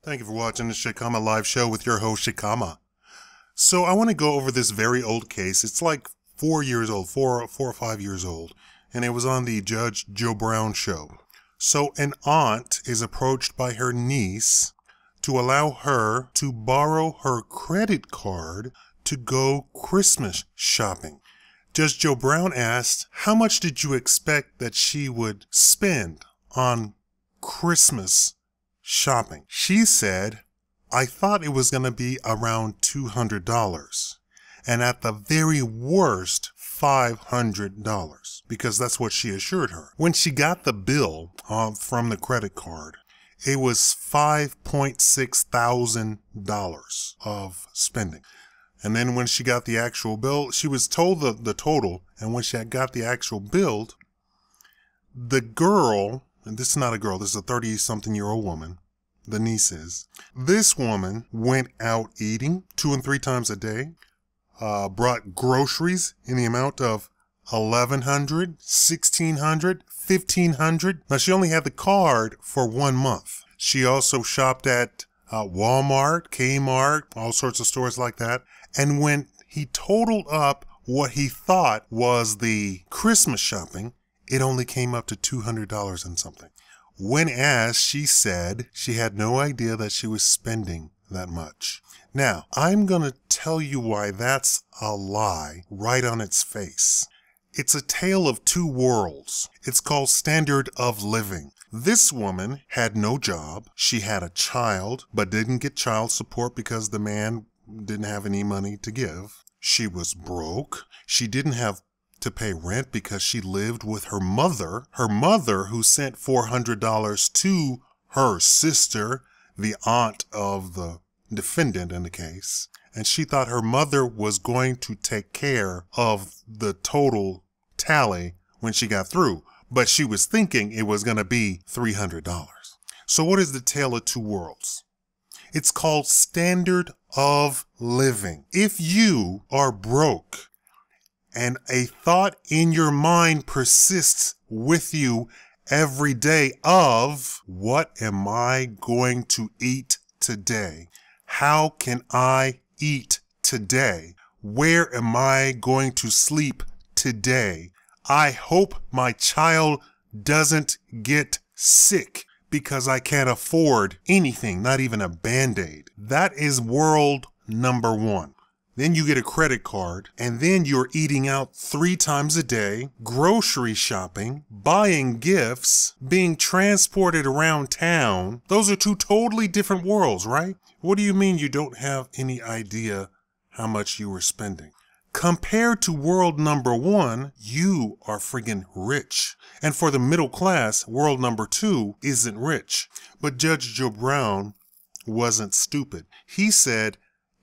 Thank you for watching the Shikama live show with your host Shikama. So I want to go over this very old case. It's like 4 years old, four or 5 years old, and it was on the Judge Joe Brown show. So an aunt is approached by her niece to allow her to borrow her credit card to go Christmas shopping. Judge Joe Brown asked, how much did you expect that she would spend on Christmas shopping? She said, I thought it was going to be around $200, and at the very worst, $500, because that's what she assured her. When she got the bill from the credit card, it was $5.6 thousand of spending. And then when she got the actual bill, she was told the total, and when she had got the actual bill, the girl, and this is not a girl, this is a 30-something-year-old woman, the niece is, this woman went out eating 2 and 3 times a day, brought groceries in the amount of $1,100, $1,600, $1,500. Now, she only had the card for 1 month. She also shopped at Walmart, Kmart, all sorts of stores like that. And when he totaled up what he thought was the Christmas shopping, it only came up to $200 and something. When asked, she said she had no idea that she was spending that much. Now, I'm going to tell you why that's a lie right on its face. It's a tale of two worlds. It's called standard of living. This woman had no job. She had a child, but didn't get child support because the man didn't have any money to give. She was broke. She didn't have to pay rent because she lived with her mother who sent $400 to her sister, the aunt of the defendant in the case, and she thought her mother was going to take care of the total tally when she got through, but she was thinking it was going to be $300. So what is the tale of two worlds? It's called standard of living. If you are broke and a thought in your mind persists with you every day of, what am I going to eat today? How can I eat today? Where am I going to sleep today? I hope my child doesn't get sick because I can't afford anything, not even a Band-Aid. That is world number one. Then you get a credit card, and then you're eating out 3 times a day, grocery shopping, buying gifts, being transported around town. Those are 2 totally different worlds, right? What do you mean you don't have any idea how much you were spending? Compared to world number 1, you are friggin' rich. And for the middle class, world number 2 isn't rich. But Judge Joe Brown wasn't stupid. He said,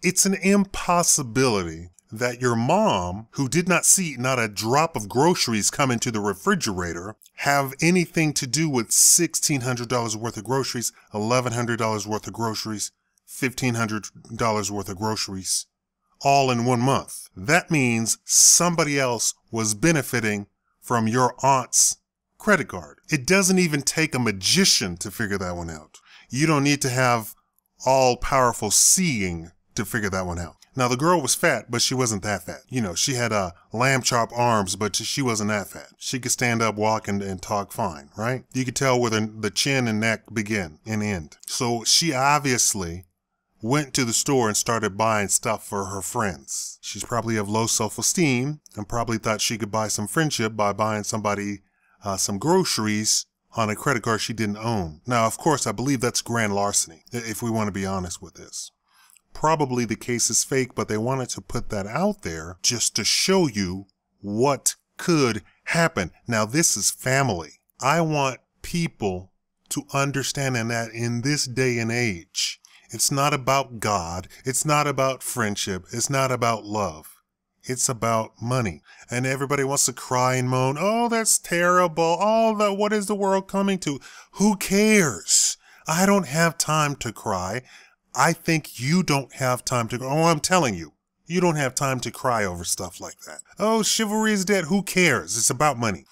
it's an impossibility that your mom, who did not see not a drop of groceries come into the refrigerator, have anything to do with $1,600 worth of groceries, $1,100 worth of groceries, $1,500 worth of groceries, all in 1 month. That means somebody else was benefiting from your aunt's credit card. It doesn't even take a magician to figure that one out. You don't need to have all-powerful seeing to figure that one out. Now, the girl was fat, but she wasn't that fat. You know, she had lamb chop arms, but she wasn't that fat. She could stand up, walk, and talk fine, right? You could tell where the chin and neck begin and end. So she obviously went to the store and started buying stuff for her friends. She's probably of low self-esteem and probably thought she could buy some friendship by buying somebody some groceries on a credit card she didn't own. Now, of course, I believe that's grand larceny, if we want to be honest with this. Probably the case is fake, but they wanted to put that out there just to show you what could happen. Now, this is family. I want people to understand that in this day and age, it's not about God. It's not about friendship. It's not about love. It's about money. And everybody wants to cry and moan, oh, that's terrible. Oh, what is the world coming to? Who cares? I don't have time to cry. I think you don't have time to, oh, I'm telling you, you don't have time to cry over stuff like that. Oh, chivalry is dead. Who cares? It's about money.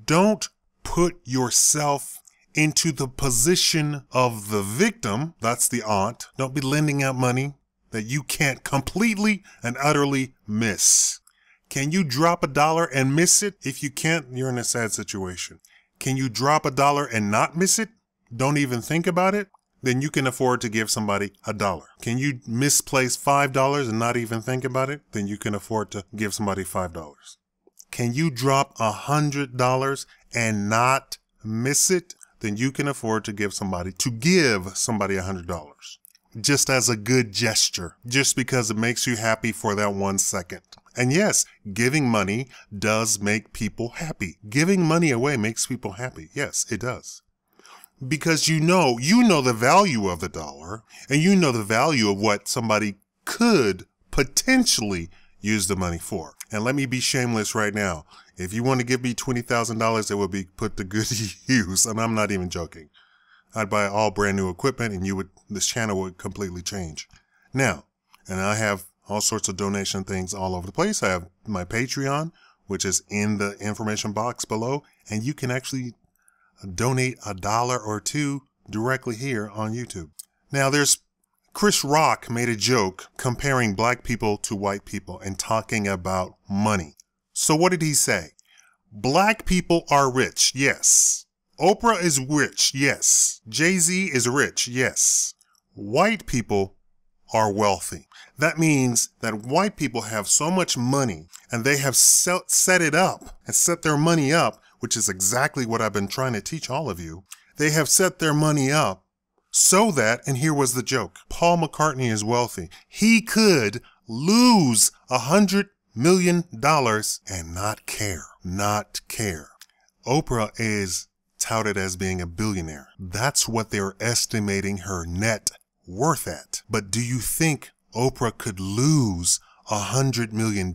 Don't put yourself into the position of the victim, that's the aunt. Don't be lending out money that you can't completely and utterly miss. Can you drop $1 and miss it? If you can't, you're in a sad situation. Can you drop $1 and not miss it? Don't even think about it? Then you can afford to give somebody $1. Can you misplace $5 and not even think about it? Then you can afford to give somebody $5. Can you drop $100 and not miss it? Then you can afford to give somebody $100. Just as a good gesture, just because it makes you happy for that 1 second. And yes, giving money does make people happy. Giving money away makes people happy. Yes, it does. Because you know the value of the dollar, and you know the value of what somebody could potentially use the money for. And let me be shameless right now. If you want to give me $20,000, it will be put to good use. And I'm not even joking. I'd buy all brand new equipment and this channel would completely change. Now, and I have all sorts of donation things all over the place. I have my Patreon, which is in the information box below, and you can actually donate $1 or $2 directly here on YouTube. Now, Chris Rock made a joke comparing black people to white people and talking about money. So what did he say? Black people are rich, yes. Oprah is rich, yes. Jay-Z is rich, yes. White people are wealthy. That means that white people have so much money and they have set it up and set their money up, which is exactly what I've been trying to teach all of you. They have set their money up so that, and here was the joke, Paul McCartney is wealthy. He could lose $100 million and not care. Not care. Oprah is touted as being a billionaire. That's what they're estimating her net worth at. But do you think Oprah could lose $100 million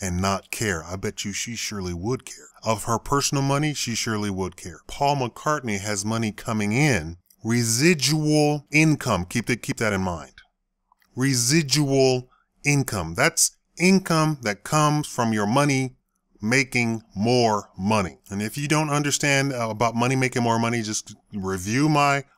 and not care? I bet you she surely would care. Of her personal money, she surely would care. Paul McCartney has money coming in, residual income. Keep that in mind. Residual income. That's income that comes from your money making more money. And if you don't understand about money making more money, just review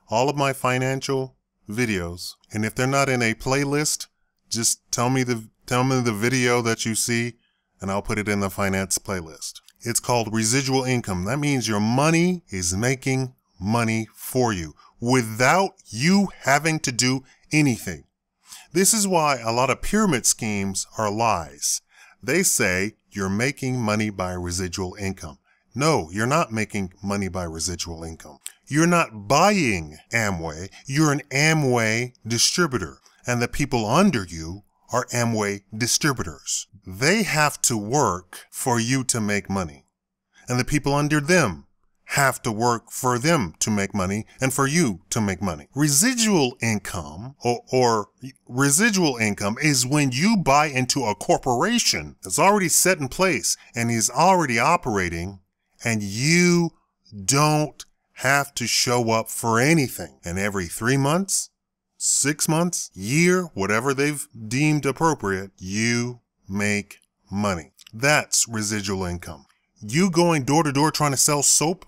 all of my financial videos. And if they're not in a playlist, just tell me the video that you see and I'll put it in the finance playlist. It's called residual income. That means your money is making money for you without you having to do anything. This is why a lot of pyramid schemes are lies. They say you're making money by residual income. No, you're not making money by residual income. You're not buying Amway. You're an Amway distributor. And the people under you are Amway distributors. They have to work for you to make money. And the people under them have to work for them to make money and for you to make money. Residual income or residual income is when you buy into a corporation that's already set in place and is already operating and you don't have to show up for anything. And every 3 months, 6 months, year, whatever they've deemed appropriate, you make money. That's residual income. You going door to door trying to sell soap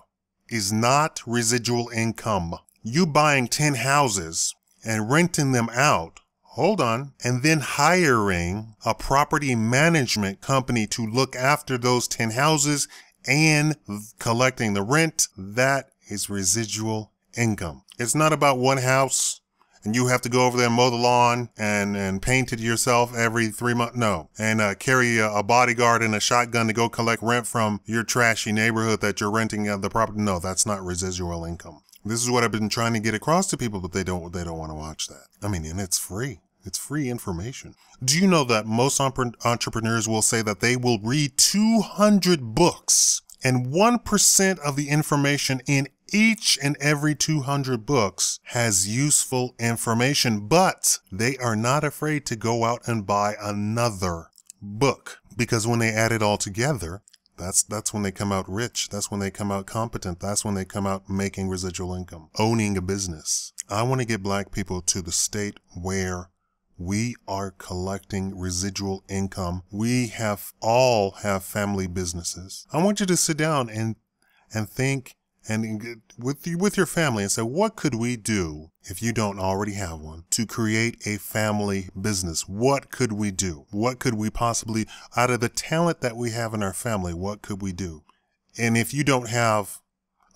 is not residual income. You buying 10 houses and renting them out, hold on, and then hiring a property management company to look after those 10 houses and collecting the rent, that is residual income. It's not about one house and you have to go over there and mow the lawn and paint it yourself every 3 months. No. And carry a bodyguard and a shotgun to go collect rent from your trashy neighborhood that you're renting the property. No, that's not residual income. This is what I've been trying to get across to people, but they don't want to watch that. I mean, and it's free. It's free information. Do you know that most entrepreneurs will say that they will read 200 books and 1% of the information in each and every 200 books has useful information, but they are not afraid to go out and buy another book because when they add it all together, that's when they come out rich. That's when they come out competent. That's when they come out making residual income, owning a business. I want to get black people to the state where we are collecting residual income. We all have family businesses. I want you to sit down and think and with your family and say, what could we do if you don't already have one to create a family business? What could we do? What could we possibly, out of the talent that we have in our family, what could we do? And if you don't have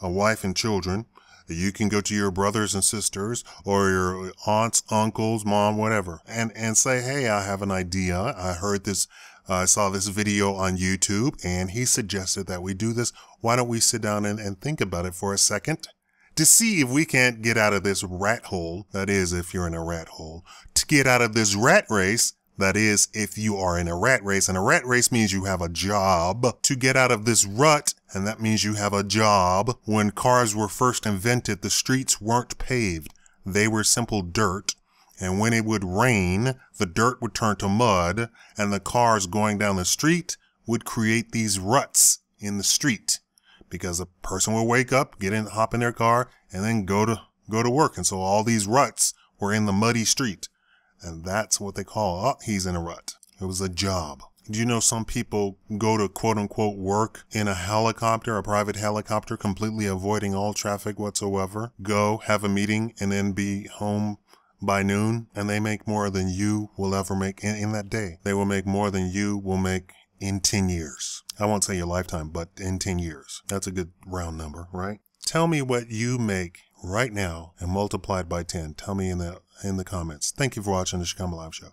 a wife and children, you can go to your brothers and sisters or your aunts, uncles, mom, whatever, and say, hey, I have an idea. I heard this. I saw this video on YouTube and he suggested that we do this. Why don't we sit down and think about it for a second to see if we can't get out of this rat hole? That is, if you're in a rat hole, to get out of this rat race. That is, if you are in a rat race, and a rat race means you have a job to get out of this rut. And that means you have a job. When cars were first invented, the streets weren't paved. They were simple dirt. And when it would rain, the dirt would turn to mud, and the cars going down the street would create these ruts in the street, because a person would wake up, hop in their car, and then go to work. And so all these ruts were in the muddy street. And that's what they call, oh, he's in a rut. It was a job. Do you know some people go to quote unquote work in a helicopter, a private helicopter, completely avoiding all traffic whatsoever? Go have a meeting and then be home by noon, and they make more than you will ever make in that day. They will make more than you will make in 10 years. I won't say your lifetime, but in 10 years. That's a good round number, right? Tell me what you make right now and multiply it by 10. Tell me in the comments. Thank you for watching the Shikama Live Show.